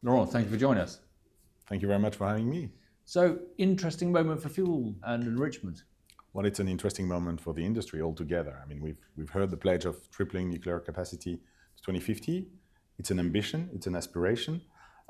Laurent, thank you for joining us. Thank you very much for having me. So, interesting moment for fuel and enrichment. Well, it's an interesting moment for the industry altogether. I mean, we've heard the pledge of tripling nuclear capacity to 2050. It's an ambition, it's an aspiration.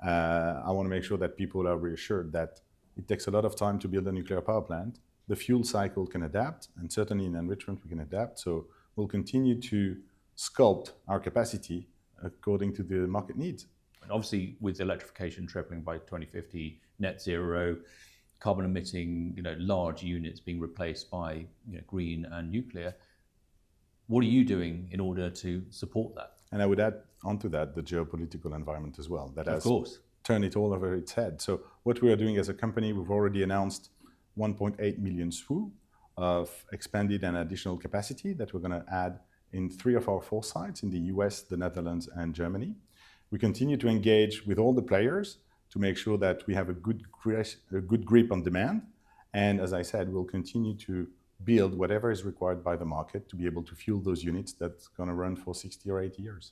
I want to make sure that people are reassured that it takes a lot of time to build a nuclear power plant. The fuel cycle can adapt, and certainly in enrichment we can adapt. So we'll continue to sculpt our capacity according to the market needs. And obviously, with electrification tripling by 2050, net zero, carbon emitting, large units being replaced by green and nuclear. What are you doing in order to support that? And I would add onto that the geopolitical environment as well. That has Of course. turned it all over its head. So what we are doing as a company, we've already announced 1.8 million SWU of expanded and additional capacity that we're going to add in 3 of our 4 sites in the US, the Netherlands, and Germany. We continue to engage with all the players to make sure that we have a good grip on demand. And as I said, we'll continue to build whatever is required by the market to be able to fuel those units that's going to run for 60 or 80 years.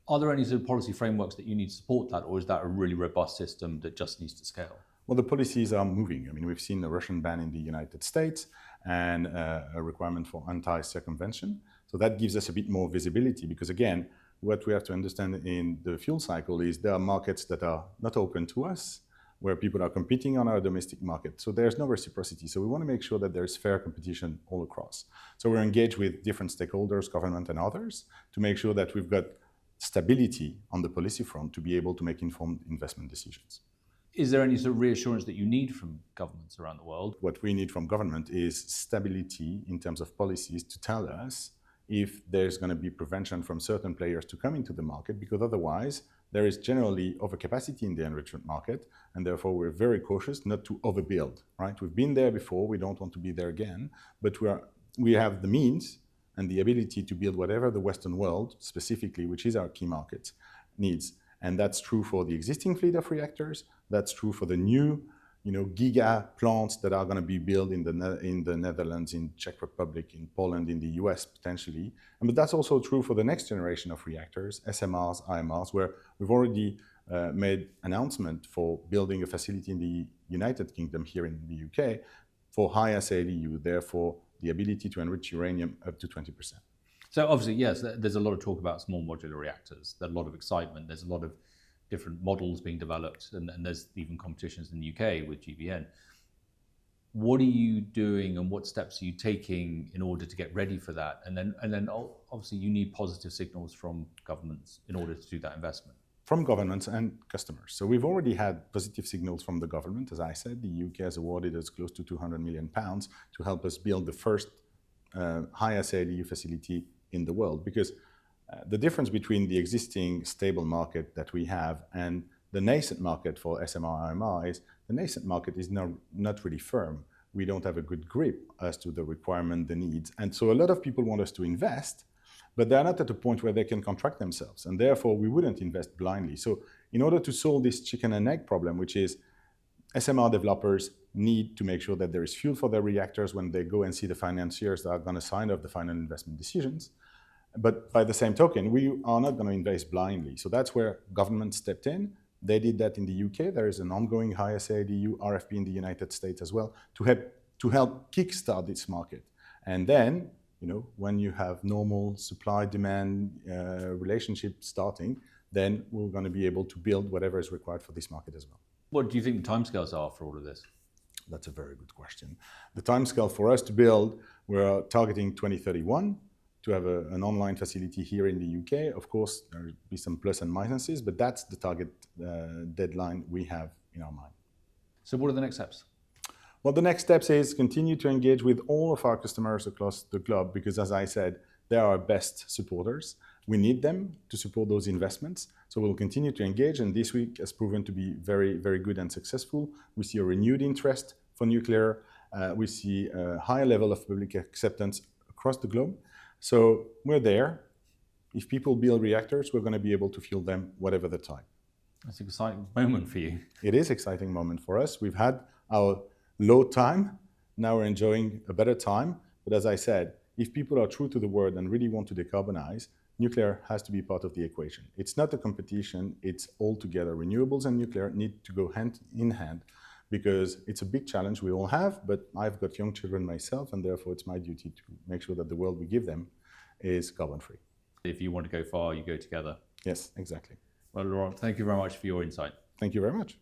Are there any sort of policy frameworks that you need to support that, or is that a really robust system that just needs to scale? Well, the policies are moving. I mean, we've seen the Russian ban in the United States and a requirement for anti-circumvention. So that gives us a bit more visibility because, again, what we have to understand in the fuel cycle is there are markets that are not open to us, where people are competing on our domestic market. So there's no reciprocity. So we want to make sure that there's fair competition all across. So we're engaged with different stakeholders, government and others, to make sure that we've got stability on the policy front to be able to make informed investment decisions. Is there any sort of reassurance that you need from governments around the world? What we need from government is stability in terms of policies to tell us if there's going to be prevention from certain players to come into the market, because otherwise there is generally overcapacity in the enrichment market, and therefore we're very cautious not to overbuild, right? We've been there before, we don't want to be there again, but we have the means and the ability to build whatever the Western world, specifically, which is our key market, needs. And that's true for the existing fleet of reactors, that's true for the new giga plants that are going to be built in the Netherlands, in Czech Republic, in Poland, in the US potentially. But that's also true for the next generation of reactors, SMRs, IMRs, where we've already made announcement for building a facility in the United Kingdom here in the UK for high SALEU, therefore the ability to enrich uranium up to 20%. So obviously, yes, there's a lot of talk about small modular reactors. There's a lot of excitement. There's a lot of different models being developed, and there's even competitions in the UK with GBN. What are you doing and what steps are you taking in order to get ready for that? And then obviously you need positive signals from governments in order to do that investment. From governments and customers. So we've already had positive signals from the government. As I said, the UK has awarded us close to £200 million to help us build the first high SALEU facility in the world, because the difference between the existing stable market that we have and the nascent market for SMR IMR is the nascent market is not really firm. We don't have a good grip as to the requirement, the needs. And so a lot of people want us to invest, but they're not at a point where they can contract themselves. And therefore, we wouldn't invest blindly. So in order to solve this chicken and egg problem, which is SMR developers need to make sure that there is fuel for their reactors when they go and see the financiers that are going to sign off the final investment decisions. But by the same token, we are not going to invest blindly. So that's where government stepped in. They did that in the UK. There is an ongoing high SALEU RFP in the United States as well to help kickstart this market. And then, when you have normal supply-demand relationship starting, then we're going to be able to build whatever is required for this market as well. What do you think the timescales are for all of this? That's a very good question. The timescale for us to build, we're targeting 2031. To have an online facility here in the UK. Of course, there will be some plus and minuses, but that's the target deadline we have in our mind. So what are the next steps? Well, the next steps is continue to engage with all of our customers across the globe, because as I said, they are our best supporters. We need them to support those investments. So we'll continue to engage, and this week has proven to be very, very good and successful. We see a renewed interest for nuclear. We see a high level of public acceptance across the globe. So we're there. If people build reactors, we're going to be able to fuel them whatever the type. That's an exciting moment for you. It is an exciting moment for us. We've had our low time. Now we're enjoying a better time. But as I said, if people are true to the word and really want to decarbonize, nuclear has to be part of the equation. It's not a competition, it's all together. Renewables and nuclear need to go hand in hand because it's a big challenge we all have, but I've got young children myself, and therefore it's my duty to make sure that the world we give them is carbon-free. If you want to go far, you go together. Yes, exactly. Well, Laurent, thank you very much for your insight. Thank you very much.